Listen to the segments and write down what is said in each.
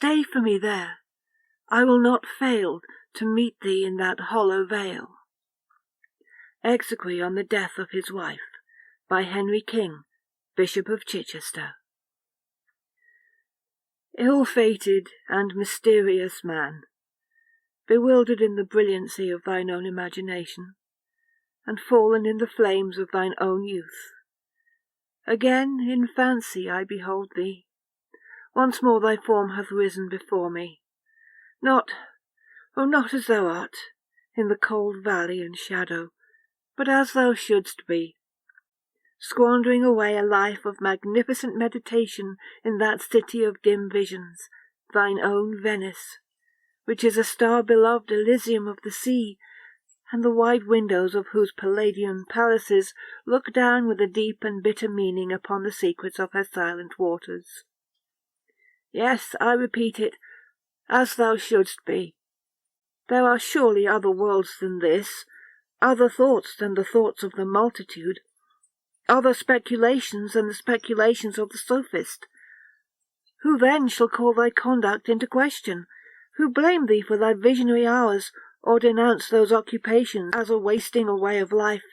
Stay for me there. I will not fail to meet thee in that hollow vale. Exequy on the death of his wife, by Henry King, Bishop of Chichester. Ill-fated and mysterious man, bewildered in the brilliancy of thine own imagination, and fallen in the flames of thine own youth, again in fancy I behold thee. Once more thy form hath risen before me, not as thou art, in the cold valley and shadow, but as thou shouldst be, squandering away a life of magnificent meditation in that city of dim visions, thine own Venice, which is a star-beloved Elysium of the sea, and the wide windows of whose Palladian palaces look down with a deep and bitter meaning upon the secrets of her silent waters. Yes, I repeat it, as thou shouldst be. There are surely other worlds than this, other thoughts than the thoughts of the multitude, other speculations than the speculations of the sophist. Who then shall call thy conduct into question? Who blame thee for thy visionary hours, or denounce those occupations as a wasting away of life,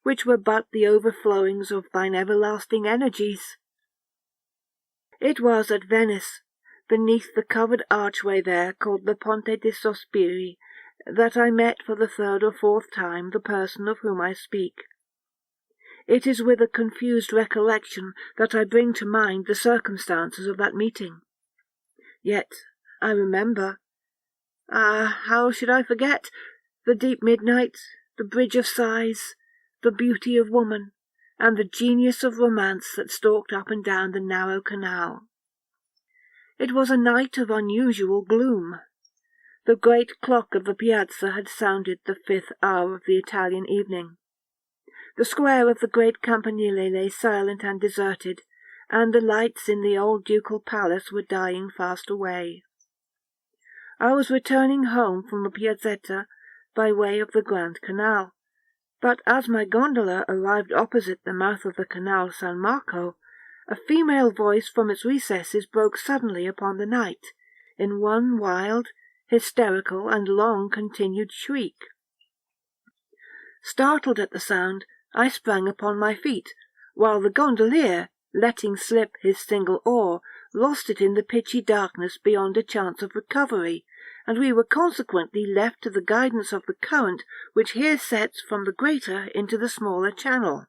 which were but the overflowings of thine everlasting energies? It was at Venice, beneath the covered archway there called the Ponte di Sospiri, that I met for the third or fourth time the person of whom I speak. It is with a confused recollection that I bring to mind the circumstances of that meeting. Yet I remember. Ah, how should I forget the deep midnight, the bridge of sighs, the beauty of woman, and the genius of romance that stalked up and down the narrow canal. It was a night of unusual gloom. The great clock of the piazza had sounded the 5th hour of the Italian evening. The square of the great campanile lay silent and deserted, and the lights in the old ducal palace were dying fast away. I was returning home from the piazzetta by way of the Grand Canal, but as my gondola arrived opposite the mouth of the Canal San Marco, a female voice from its recesses broke suddenly upon the night, in one wild, hysterical, and long-continued shriek. Startled at the sound, I sprang upon my feet, while the gondolier, letting slip his single oar, lost it in the pitchy darkness beyond a chance of recovery, and we were consequently left to the guidance of the current which here sets from the greater into the smaller channel.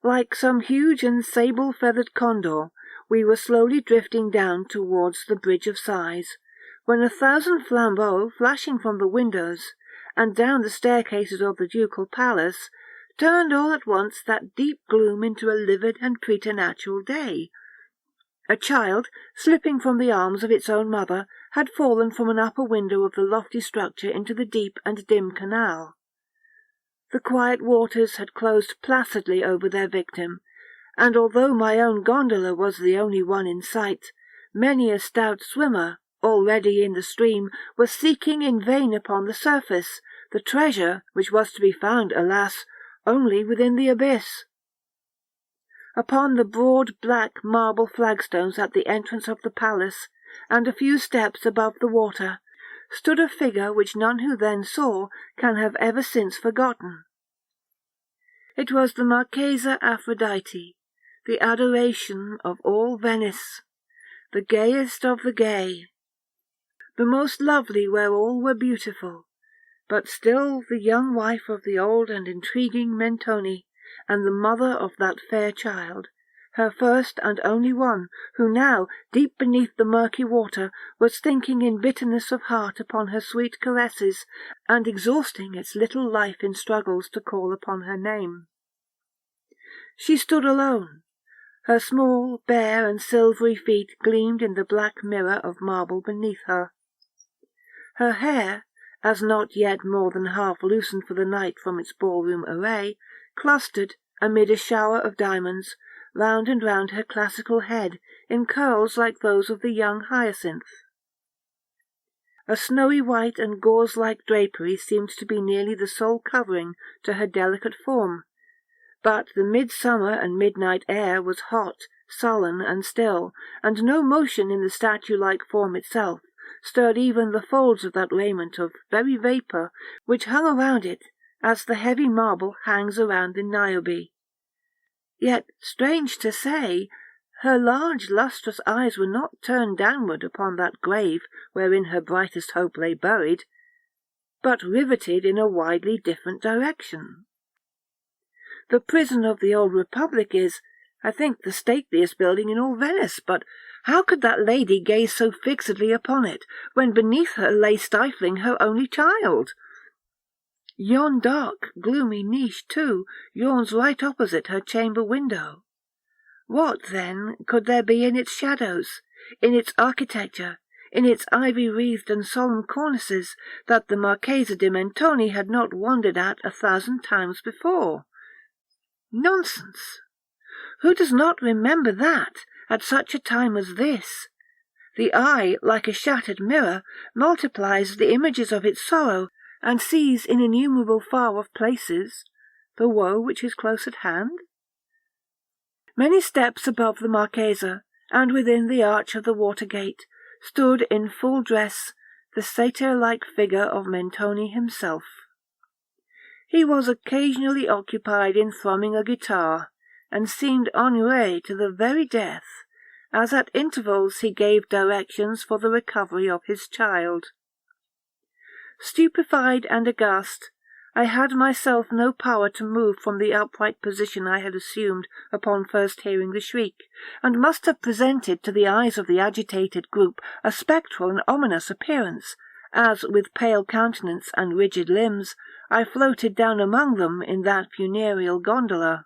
Like some huge and sable-feathered condor, we were slowly drifting down towards the Bridge of Sighs, when 1,000 flambeaux, flashing from the windows, and down the staircases of the ducal palace, turned all at once that deep gloom into a livid and preternatural day. A child, slipping from the arms of its own mother, had fallen from an upper window of the lofty structure into the deep and dim canal. The quiet waters had closed placidly over their victim, and although my own gondola was the only one in sight, many a stout swimmer, already in the stream, was seeking in vain upon the surface the treasure which was to be found, alas, only within the abyss. Upon the broad black marble flagstones at the entrance of the palace, and a few steps above the water, stood a figure which none who then saw can have ever since forgotten. It was the Marchesa Aphrodite, the adoration of all Venice, the gayest of the gay, the most lovely where all were beautiful, but still the young wife of the old and intriguing Mentoni, and the mother of that fair child, her first and only one, who now, deep beneath the murky water, was thinking in bitterness of heart upon her sweet caresses, and exhausting its little life in struggles to call upon her name. She stood alone. Her small, bare, and silvery feet gleamed in the black mirror of marble beneath her. Her hair, as not yet more than half loosened for the night from its ballroom array, clustered, amid a shower of diamonds, round and round her classical head, in curls like those of the young hyacinth. A snowy white and gauze-like drapery seemed to be nearly the sole covering to her delicate form, but the midsummer and midnight air was hot, sullen and still, and no motion in the statue-like form itself stirred even the folds of that raiment of very vapour which hung around it as the heavy marble hangs around the Niobe. Yet, strange to say, her large lustrous eyes were not turned downward upon that grave wherein her brightest hope lay buried, but riveted in a widely different direction. The prison of the old Republic is, I think, the stateliest building in all Venice, but how could that lady gaze so fixedly upon it, when beneath her lay stifling her only child? Yon dark, gloomy niche, too, yawns right opposite her chamber window. What, then, could there be in its shadows, in its architecture, in its ivy-wreathed and solemn cornices, that the Marchesa de Mentoni had not wondered at 1,000 times before? Nonsense! Who does not remember that, at such a time as this? The eye, like a shattered mirror, multiplies the images of its sorrow, and sees in innumerable far-off places the woe which is close at hand. Many steps above the Marchesa, and within the arch of the water-gate, stood in full dress the satyr-like figure of Mentoni himself. He was occasionally occupied in thrumming a guitar, and seemed ennuyé to the very death, as at intervals he gave directions for the recovery of his child. Stupefied and aghast, I had myself no power to move from the upright position I had assumed upon first hearing the shriek, and must have presented to the eyes of the agitated group a spectral and ominous appearance, as, with pale countenance and rigid limbs, I floated down among them in that funereal gondola.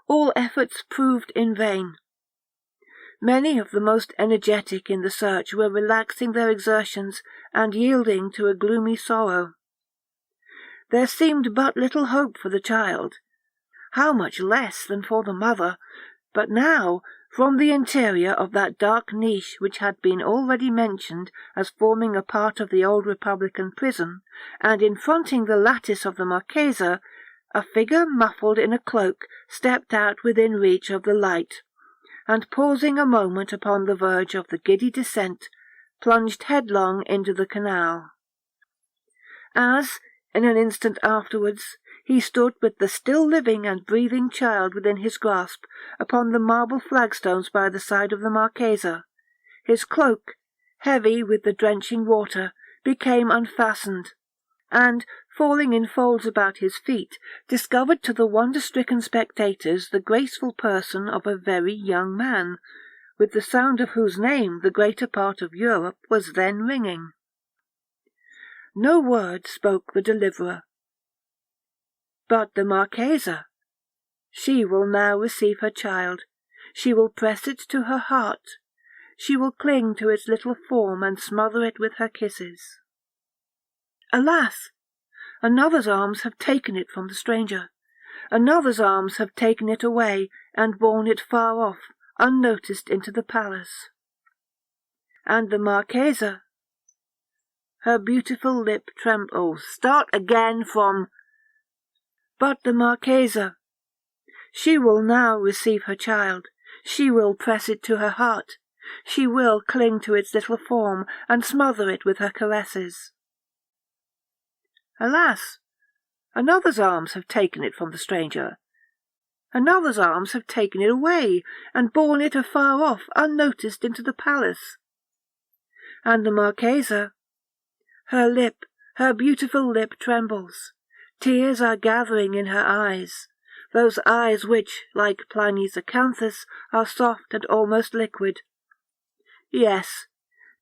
All efforts proved in vain. Many of the most energetic in the search were relaxing their exertions and yielding to a gloomy sorrow. There seemed but little hope for the child, how much less than for the mother, but now, from the interior of that dark niche which had been already mentioned as forming a part of the old Republican prison, and in fronting the lattice of the Marchesa, a figure muffled in a cloak stepped out within reach of the light, and pausing a moment upon the verge of the giddy descent, plunged headlong into the canal. As, in an instant afterwards, he stood with the still living and breathing child within his grasp upon the marble flagstones by the side of the Marchesa, his cloak, heavy with the drenching water, became unfastened, and, falling in folds about his feet, discovered to the wonder-stricken spectators the graceful person of a very young man, with the sound of whose name the greater part of Europe was then ringing. No word spoke the deliverer. But the Marchesa, she will now receive her child, she will press it to her heart, she will cling to its little form and smother it with her kisses. Alas! Another's arms have taken it from the stranger. Another's arms have taken it away and borne it far off, unnoticed, into the palace. And the Marchesa, her beautiful lip trembled. Start again from... But the Marchesa, she will now receive her child. She will press it to her heart. She will cling to its little form and smother it with her caresses. Alas! Another's arms have taken it from the stranger. Another's arms have taken it away, and borne it afar off, unnoticed, into the palace. And the Marchesa, her lip, her beautiful lip trembles. Tears are gathering in her eyes, those eyes which, like Pliny's acanthus, are soft and almost liquid. Yes,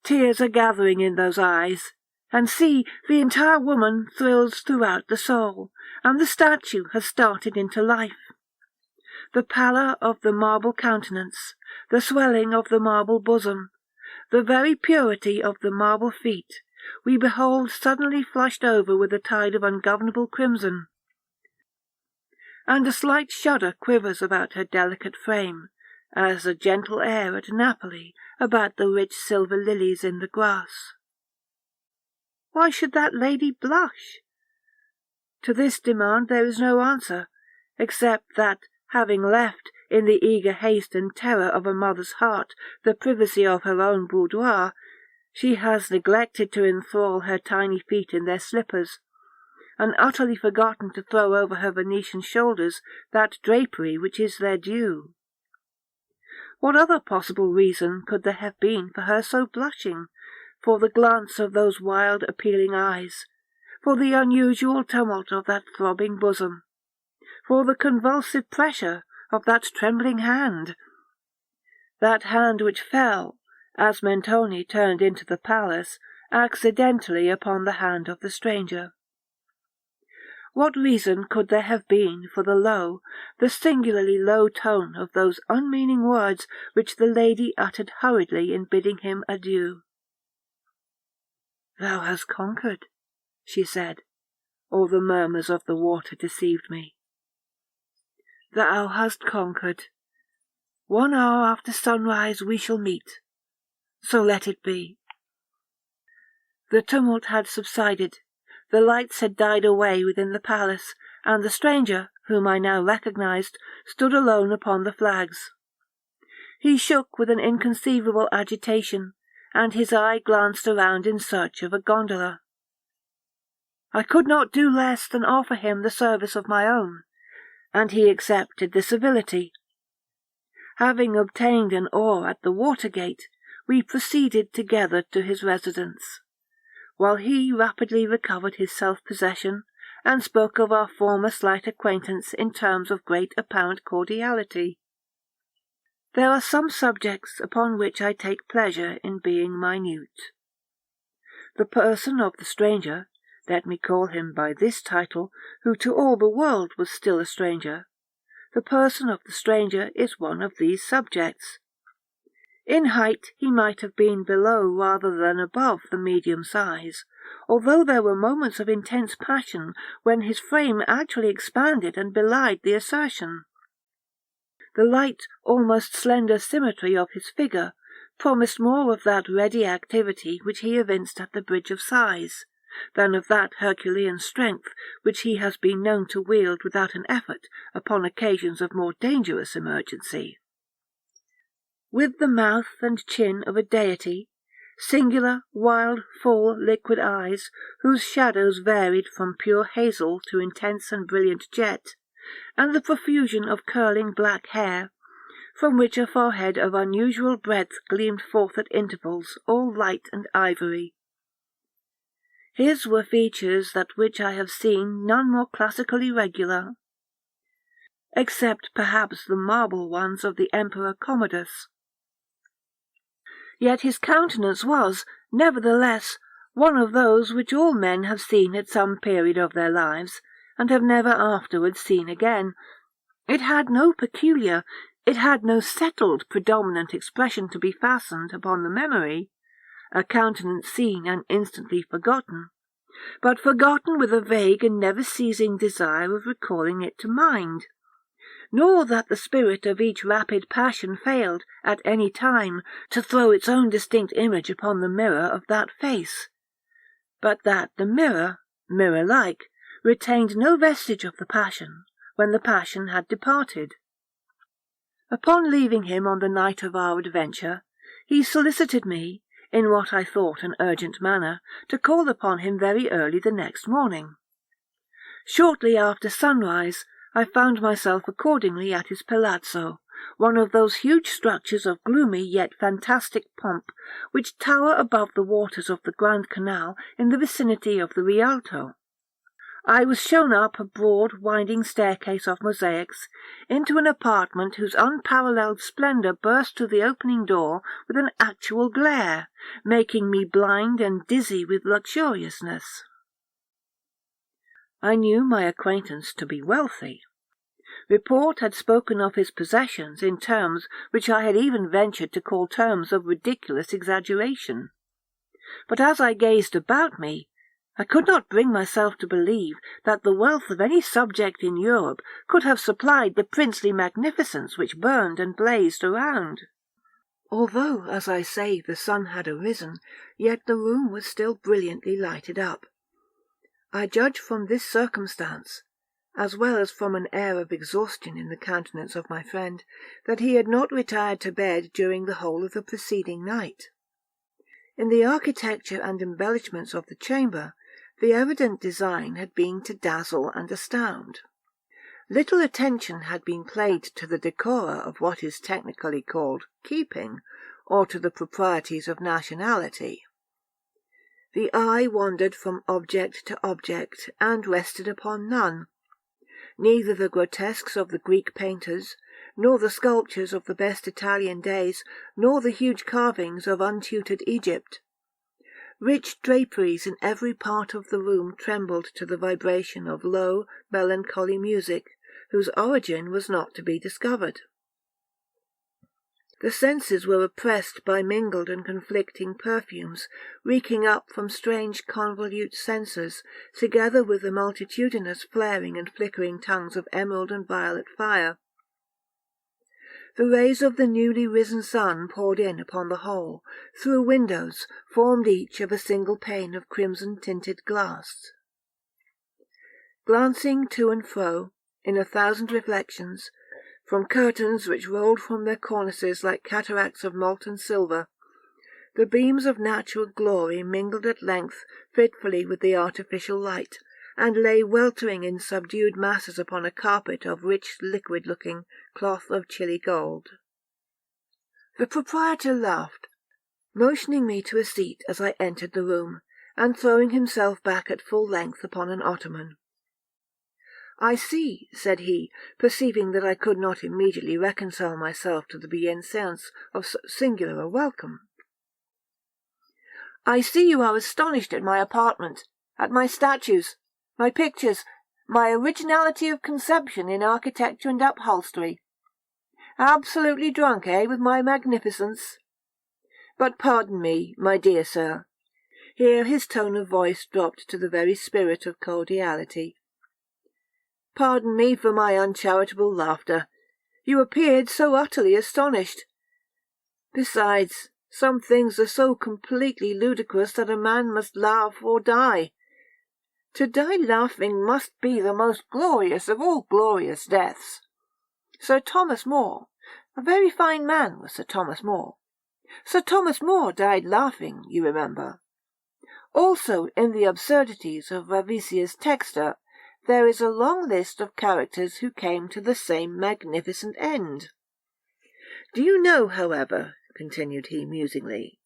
tears are gathering in those eyes. And see, the entire woman thrills throughout the soul, and the statue has started into life. The pallor of the marble countenance, the swelling of the marble bosom, the very purity of the marble feet, we behold suddenly flushed over with a tide of ungovernable crimson. And a slight shudder quivers about her delicate frame, as a gentle air at Napoli about the rich silver lilies in the grass. Why should that lady blush? To this demand there is no answer, except that, having left, in the eager haste and terror of a mother's heart, the privacy of her own boudoir, she has neglected to enthrall her tiny feet in their slippers, and utterly forgotten to throw over her Venetian shoulders that drapery which is their due. What other possible reason could there have been for her so blushing, for the glance of those wild appealing eyes, for the unusual tumult of that throbbing bosom, for the convulsive pressure of that trembling hand, that hand which fell, as Mentoni turned into the palace, accidentally upon the hand of the stranger? What reason could there have been for the singularly low tone of those unmeaning words which the lady uttered hurriedly in bidding him adieu? "Thou hast conquered," she said, or the murmurs of the water deceived me. "Thou hast conquered. 1 hour after sunrise we shall meet. So let it be." The tumult had subsided. The lights had died away within the palace, and the stranger, whom I now recognized, stood alone upon the flags. He shook with an inconceivable agitation, and his eye glanced around in search of a gondola. I could not do less than offer him the service of my own, and he accepted the civility. Having obtained an oar at the water-gate, we proceeded together to his residence, while he rapidly recovered his self-possession, and spoke of our former slight acquaintance in terms of great apparent cordiality. There are some subjects upon which I take pleasure in being minute. The person of the stranger, let me call him by this title, who to all the world was still a stranger, the person of the stranger is one of these subjects. In height he might have been below rather than above the medium size, although there were moments of intense passion when his frame actually expanded and belied the assertion. The light, almost slender symmetry of his figure promised more of that ready activity which he evinced at the Bridge of Sighs, than of that Herculean strength which he has been known to wield without an effort upon occasions of more dangerous emergency. With the mouth and chin of a deity, singular, wild, full, liquid eyes, whose shadows varied from pure hazel to intense and brilliant jet, and the profusion of curling black hair, from which a forehead of unusual breadth gleamed forth at intervals, all light and ivory. His were features than which I have seen none more classically regular, except perhaps the marble ones of the Emperor Commodus. Yet his countenance was, nevertheless, one of those which all men have seen at some period of their lives, and have never afterwards seen again. It had no settled, predominant expression to be fastened upon the memory, a countenance seen and instantly forgotten, but forgotten with a vague and never-ceasing desire of recalling it to mind, nor that the spirit of each rapid passion failed, at any time, to throw its own distinct image upon the mirror of that face, but that the mirror, mirror-like, retained no vestige of the passion, when the passion had departed. Upon leaving him on the night of our adventure, he solicited me, in what I thought an urgent manner, to call upon him very early the next morning. Shortly after sunrise, I found myself accordingly at his palazzo, one of those huge structures of gloomy yet fantastic pomp which tower above the waters of the Grand Canal in the vicinity of the Rialto. I was shown up a broad, winding staircase of mosaics into an apartment whose unparalleled splendour burst through the opening door with an actual glare, making me blind and dizzy with luxuriousness. I knew my acquaintance to be wealthy. Report had spoken of his possessions in terms which I had even ventured to call terms of ridiculous exaggeration. But as I gazed about me, I could not bring myself to believe that the wealth of any subject in Europe could have supplied the princely magnificence which burned and blazed around. Although, as I say, the sun had arisen, yet the room was still brilliantly lighted up. I judge from this circumstance, as well as from an air of exhaustion in the countenance of my friend, that he had not retired to bed during the whole of the preceding night. In the architecture and embellishments of the chamber, the evident design had been to dazzle and astound. Little attention had been paid to the decora of what is technically called keeping, or to the proprieties of nationality. The eye wandered from object to object, and rested upon none. Neither the grotesques of the Greek painters, nor the sculptures of the best Italian days, nor the huge carvings of untutored Egypt. Rich draperies in every part of the room trembled to the vibration of low, melancholy music, whose origin was not to be discovered. The senses were oppressed by mingled and conflicting perfumes, reeking up from strange convolute censers, together with the multitudinous flaring and flickering tongues of emerald and violet fire. The rays of the newly risen sun poured in upon the whole, through windows, formed each of a single pane of crimson-tinted glass. Glancing to and fro, in 1,000 reflections, from curtains which rolled from their cornices like cataracts of molten silver, the beams of natural glory mingled at length fitfully with the artificial light, and lay weltering in subdued masses upon a carpet of rich liquid-looking cloth of chilly gold. The proprietor laughed, motioning me to a seat as I entered the room, and throwing himself back at full length upon an ottoman. "I see," said he, perceiving that I could not immediately reconcile myself to the bienséance of so singular a welcome. "I see you are astonished at my apartment, at my statues, my pictures, my originality of conception in architecture and upholstery. Absolutely drunk, with my magnificence? But pardon me, my dear sir." Here his tone of voice dropped to the very spirit of cordiality. "Pardon me for my uncharitable laughter. You appeared so utterly astonished. Besides, some things are so completely ludicrous that a man must laugh or die. To die laughing must be the most glorious of all glorious deaths. Sir Thomas More, a very fine man was Sir Thomas More. Sir Thomas More died laughing, you remember. Also, in the absurdities of Ravisius Textor, there is a long list of characters who came to the same magnificent end. Do you know, however," continued he musingly,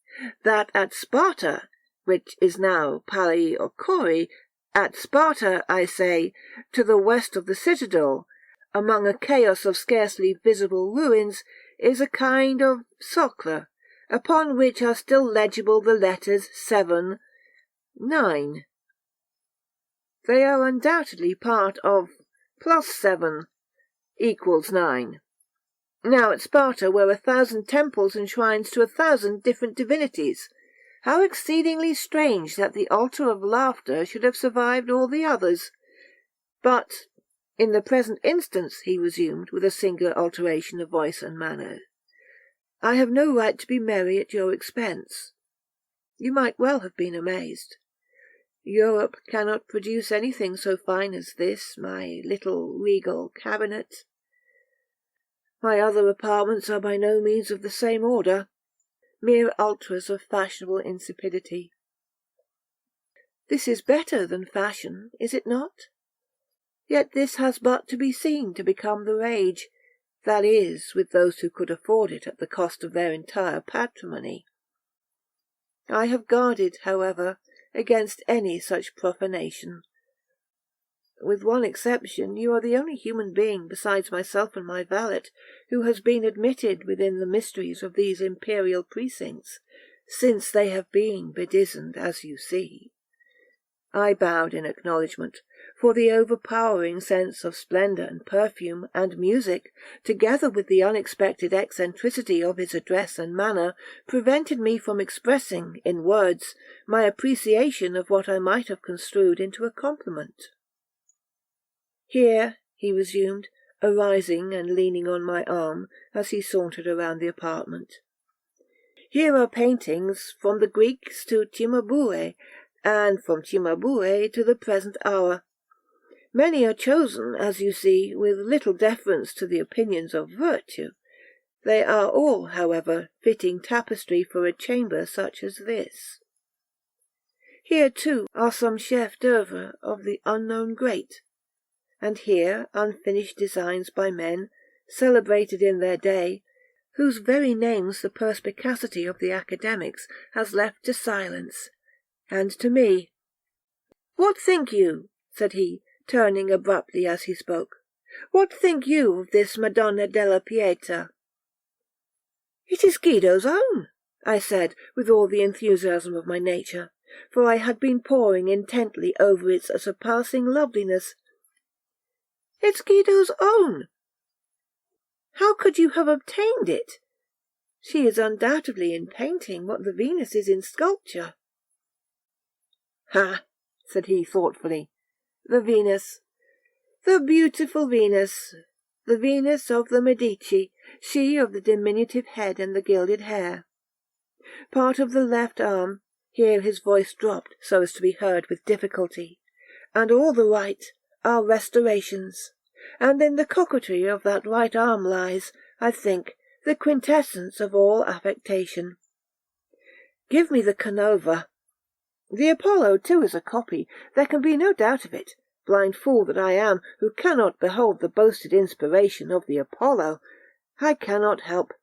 "that at Sparta, which is now Palais or Cori, at Sparta, I say, to the west of the citadel, among a chaos of scarcely visible ruins, is a kind of socle, upon which are still legible the letters 7, 9. They are undoubtedly part of +7 = 9. Now at Sparta were 1,000 temples and shrines to 1,000 different divinities. How exceedingly strange that the altar of laughter should have survived all the others! But in the present instance," he resumed, with a singular alteration of voice and manner, "I have no right to be merry at your expense. You might well have been amazed. Europe cannot produce anything so fine as this, my little regal cabinet. My other apartments are by no means of the same order, mere ultras of fashionable insipidity. This is better than fashion, is it not? Yet this has but to be seen to become the rage, that is, with those who could afford it at the cost of their entire patrimony. I have guarded, however, against any such profanation. With one exception, you are the only human being besides myself and my valet who has been admitted within the mysteries of these imperial precincts, since they have been bedizened, as you see." I bowed in acknowledgment, for the overpowering sense of splendour and perfume and music, together with the unexpected eccentricity of his address and manner, prevented me from expressing, in words, my appreciation of what I might have construed into a compliment. "Here," he resumed, arising and leaning on my arm as he sauntered around the apartment, "here are paintings from the Greeks to Cimabue, and from Cimabue to the present hour. Many are chosen, as you see, with little deference to the opinions of virtue. They are all, however, fitting tapestry for a chamber such as this. Here, too, are some chefs-d'œuvre of the unknown great, and here unfinished designs by men, celebrated in their day, whose very names the perspicacity of the academics has left to silence, and to me. What think you, said he, turning abruptly as he spoke, what think you of this Madonna della Pieta? It is Guido's own, I said, with all the enthusiasm of my nature, for I had been poring intently over its surpassing loveliness. It's Guido's own. How could you have obtained it? She is undoubtedly in painting what the Venus is in sculpture. Ha, said he thoughtfully, the Venus, the beautiful Venus, the Venus of the Medici, she of the diminutive head and the gilded hair. Part of the left arm, here his voice dropped so as to be heard with difficulty, and all the right are restorations, and in the coquetry of that right arm lies, I think, the quintessence of all affectation. Give me the Canova. The Apollo, too, is a copy, there can be no doubt of it. Blind fool that I am, who cannot behold the boasted inspiration of the Apollo. I cannot help.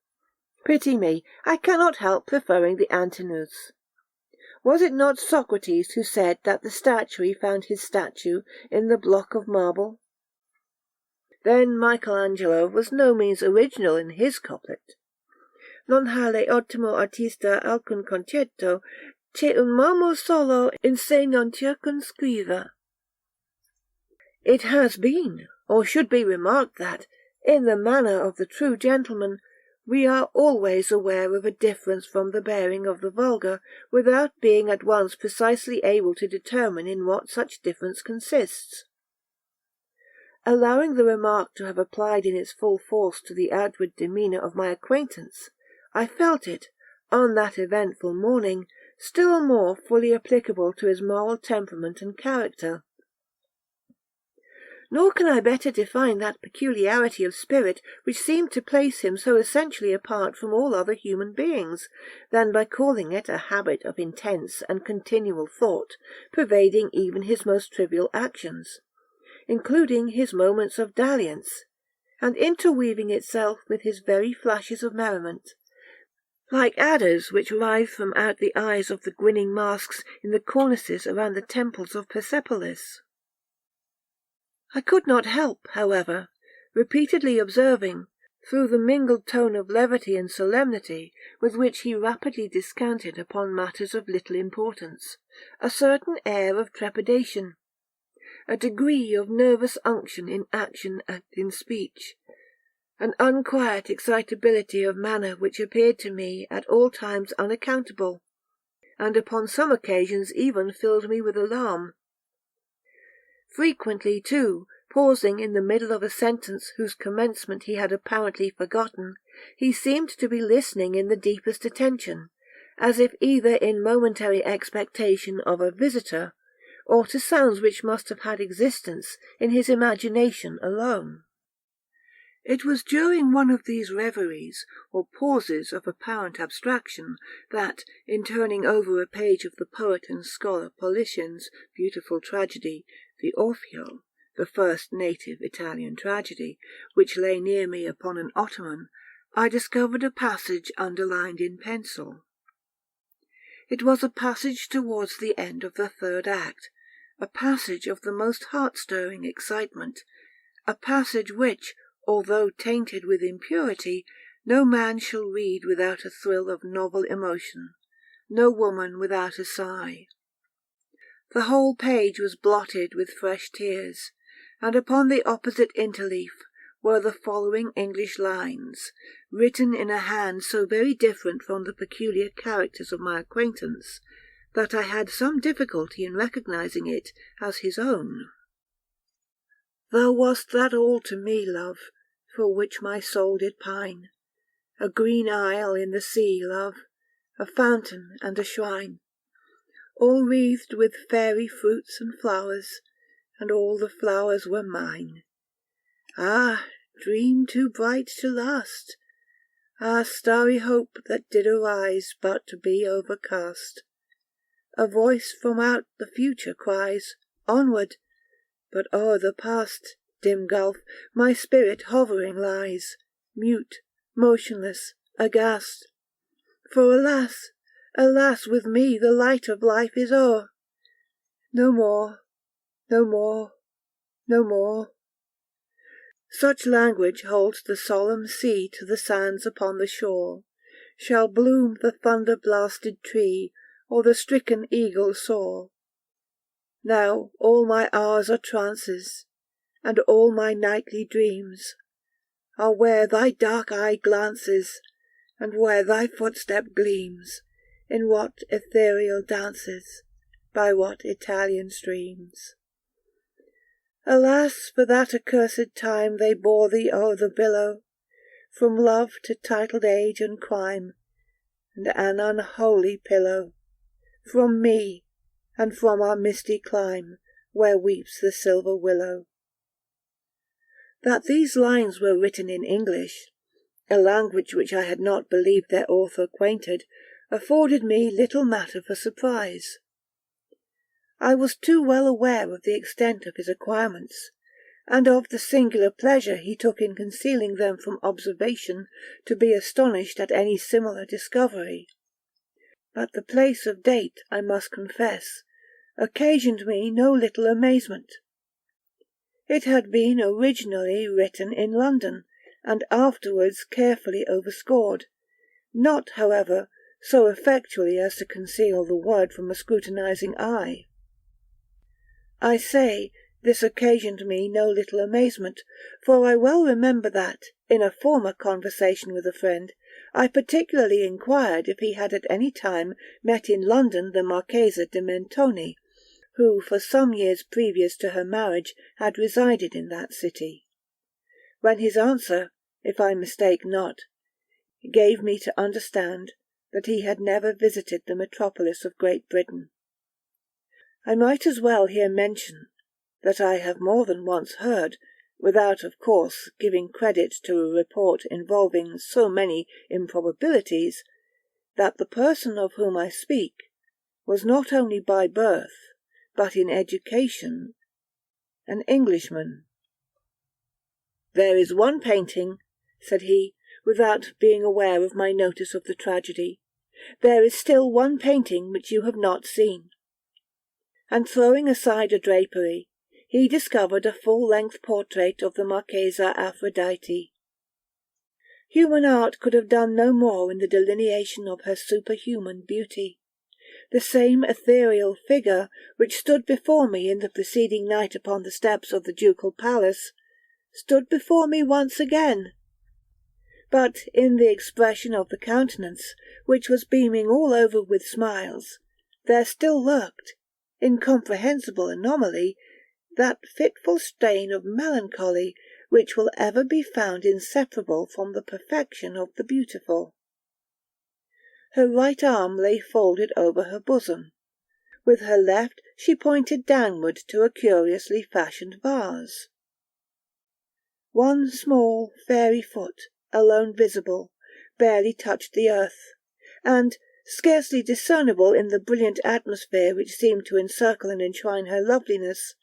Pity me, I cannot help preferring the Antinous. Was it not Socrates who said that the statuary found his statue in the block of marble? Then Michelangelo was no means original in his couplet. Non ha le ottimo artista alcun concetto, che un marmo solo in se non circonscriva. It has been, or should be remarked that, in the manner of the true gentleman, we are always aware of a difference from the bearing of the vulgar, without being at once precisely able to determine in what such difference consists. Allowing the remark to have applied in its full force to the outward demeanour of my acquaintance, I felt it, on that eventful morning, still more fully applicable to his moral temperament and character. Nor can I better define that peculiarity of spirit which seemed to place him so essentially apart from all other human beings, than by calling it a habit of intense and continual thought, pervading even his most trivial actions, including his moments of dalliance, and interweaving itself with his very flashes of merriment, like adders which writhe from out the eyes of the grinning masks in the cornices around the temples of Persepolis. I could not help, however, repeatedly observing, through the mingled tone of levity and solemnity with which he rapidly descanted upon matters of little importance, a certain air of trepidation, a degree of nervous unction in action and in speech, an unquiet excitability of manner which appeared to me at all times unaccountable, and upon some occasions even filled me with alarm. Frequently, too, pausing in the middle of a sentence whose commencement he had apparently forgotten, he seemed to be listening in the deepest attention, as if either in momentary expectation of a visitor, or to sounds which must have had existence in his imagination alone. It was during one of these reveries, or pauses of apparent abstraction, that, in turning over a page of the poet and scholar Politian's beautiful tragedy, the Orfeo, the first native Italian tragedy, which lay near me upon an ottoman, I discovered a passage underlined in pencil. It was a passage towards the end of the third act, a passage of the most heart-stirring excitement, a passage which, although tainted with impurity, no man shall read without a thrill of novel emotion, no woman without a sigh. The whole page was blotted with fresh tears, and upon the opposite interleaf were the following English lines, written in a hand so very different from the peculiar characters of my acquaintance, that I had some difficulty in recognizing it as his own. Thou wast that all to me, love, for which my soul did pine, a green isle in the sea, love, a fountain and a shrine, all wreathed with fairy fruits and flowers, and all the flowers were mine. Ah, dream too bright to last! Ah, starry hope that did arise but to be overcast! A voice from out the future cries, "Onward!" but o'er the past, dim gulf, my spirit hovering lies, mute, motionless, aghast. For alas, alas, with me the light of life is o'er. No more, no more, no more. Such language holds the solemn sea to the sands upon the shore. Shall bloom the thunder-blasted tree, or the stricken eagle soar. Now all my hours are trances, and all my nightly dreams are where thy dark eye glances, and where thy footstep gleams, in what ethereal dances, by what Italian streams. Alas, for that accursed time they bore thee o'er the billow, from love to titled age and crime, and an unholy pillow, from me, and from our misty clime, where weeps the silver willow. That these lines were written in English, a language which I had not believed their author acquainted, afforded me little matter for surprise. I was too well aware of the extent of his acquirements, and of the singular pleasure he took in concealing them from observation, to be astonished at any similar discovery. But the place of date, I must confess, occasioned me no little amazement. It had been originally written in London, and afterwards carefully overscored, not, however, so effectually as to conceal the word from a scrutinizing eye. I say, this occasioned me no little amazement, for I well remember that, in a former conversation with a friend, I particularly inquired if he had at any time met in London the Marchesa de Mentoni, who for some years previous to her marriage had resided in that city, when his answer, if I mistake not, gave me to understand that he had never visited the metropolis of Great Britain. I might as well here mention that I have more than once heard, without of course giving credit to a report involving so many improbabilities, that the person of whom I speak was not only by birth, but in education, an Englishman. "There is one painting," said he, without being aware of my notice of the tragedy, "there is still one painting which you have not seen." And throwing aside a drapery, he discovered a full-length portrait of the Marchesa Aphrodite. Human art could have done no more in the delineation of her superhuman beauty. The same ethereal figure which stood before me in the preceding night upon the steps of the ducal palace, stood before me once again. But in the expression of the countenance, which was beaming all over with smiles, there still lurked, incomprehensible anomaly, that fitful strain of melancholy which will ever be found inseparable from the perfection of the beautiful. Her right arm lay folded over her bosom. With her left she pointed downward to a curiously fashioned vase. One small, fairy foot, alone visible, barely touched the earth, and, scarcely discernible in the brilliant atmosphere which seemed to encircle and enshrine her loveliness,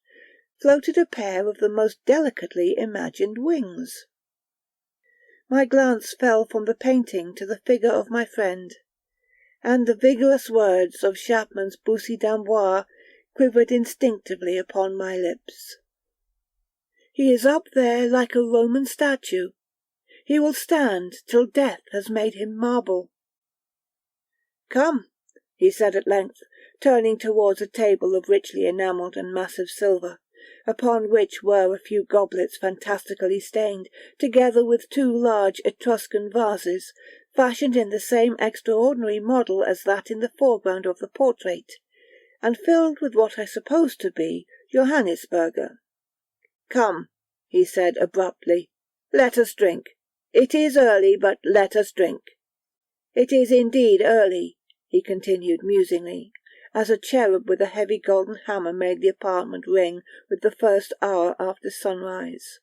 floated a pair of the most delicately imagined wings. My glance fell from the painting to the figure of my friend, and the vigorous words of Chapman's Bussy d'Amboise quivered instinctively upon my lips. "He is up there like a Roman statue. He will stand till death has made him marble." "Come," he said at length, turning towards a table of richly enamelled and massive silver, upon which were a few goblets fantastically stained, together with two large Etruscan vases, fashioned in the same extraordinary model as that in the foreground of the portrait, and filled with what I supposed to be Johannisberger. "Come," he said abruptly, "let us drink. It is early, but let us drink. It is indeed early," he continued musingly, as a cherub with a heavy golden hammer made the apartment ring with the first hour after sunrise.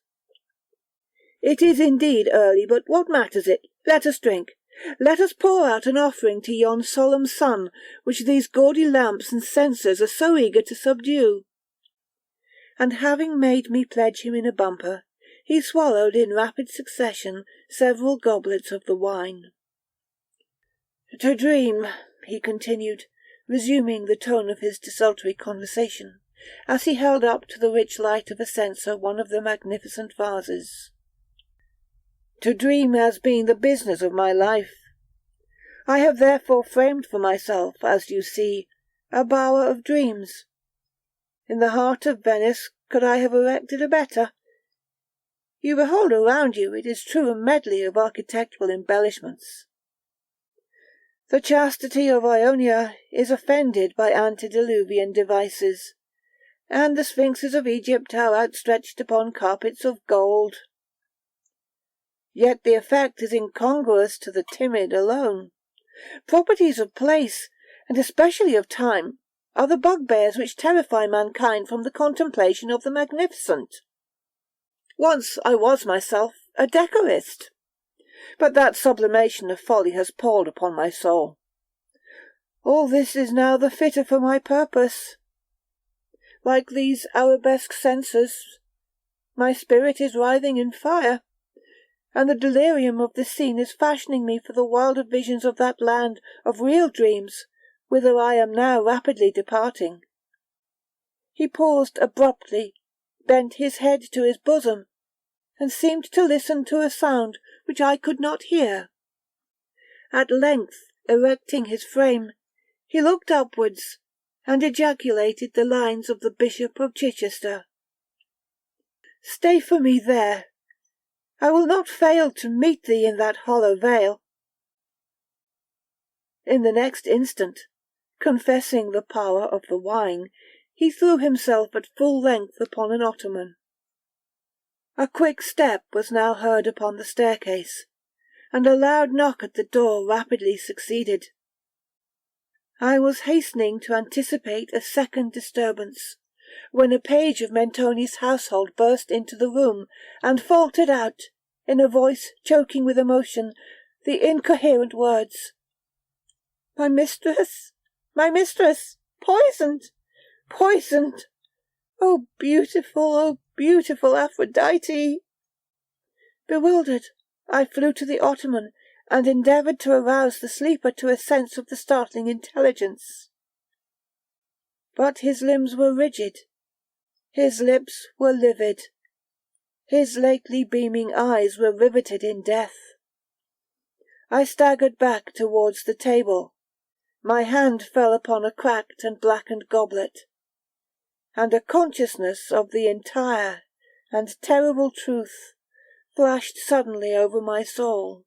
"It is indeed early, but what matters it? Let us drink. Let us pour out an offering to yon solemn sun, which these gaudy lamps and censers are so eager to subdue." And having made me pledge him in a bumper, he swallowed in rapid succession several goblets of the wine. "To dream," he continued, resuming the tone of his desultory conversation, as he held up to the rich light of a censer one of the magnificent vases. "To dream has been the business of my life. I have therefore framed for myself, as you see, a bower of dreams. In the heart of Venice could I have erected a better? You behold around you, it is true, a medley of architectural embellishments. The chastity of Ionia is offended by antediluvian devices, and the sphinxes of Egypt are outstretched upon carpets of gold. Yet the effect is incongruous to the timid alone. Properties of place, and especially of time, are the bugbears which terrify mankind from the contemplation of the magnificent. Once I was myself a decorist, but that sublimation of folly has palled upon my soul. All this is now the fitter for my purpose. Like these arabesque censers, my spirit is writhing in fire, and the delirium of the scene is fashioning me for the wilder visions of that land of real dreams, whither I am now rapidly departing." He paused abruptly, bent his head to his bosom, and seemed to listen to a sound which I could not hear. At length, erecting his frame, he looked upwards, and ejaculated the lines of the Bishop of Chichester. "Stay for me there. I will not fail to meet thee in that hollow vale." In the next instant, confessing the power of the wine, he threw himself at full length upon an ottoman. A quick step was now heard upon the staircase, and a loud knock at the door rapidly succeeded. I was hastening to anticipate a second disturbance, when a page of Mentoni's household burst into the room, and faltered out, in a voice choking with emotion, the incoherent words, "My mistress, poisoned, poisoned! Oh, beautiful Aphrodite!" Bewildered, I flew to the ottoman, and endeavoured to arouse the sleeper to a sense of the startling intelligence. But his limbs were rigid, his lips were livid, his lately beaming eyes were riveted in death. I staggered back towards the table. My hand fell upon a cracked and blackened goblet, and a consciousness of the entire and terrible truth flashed suddenly over my soul.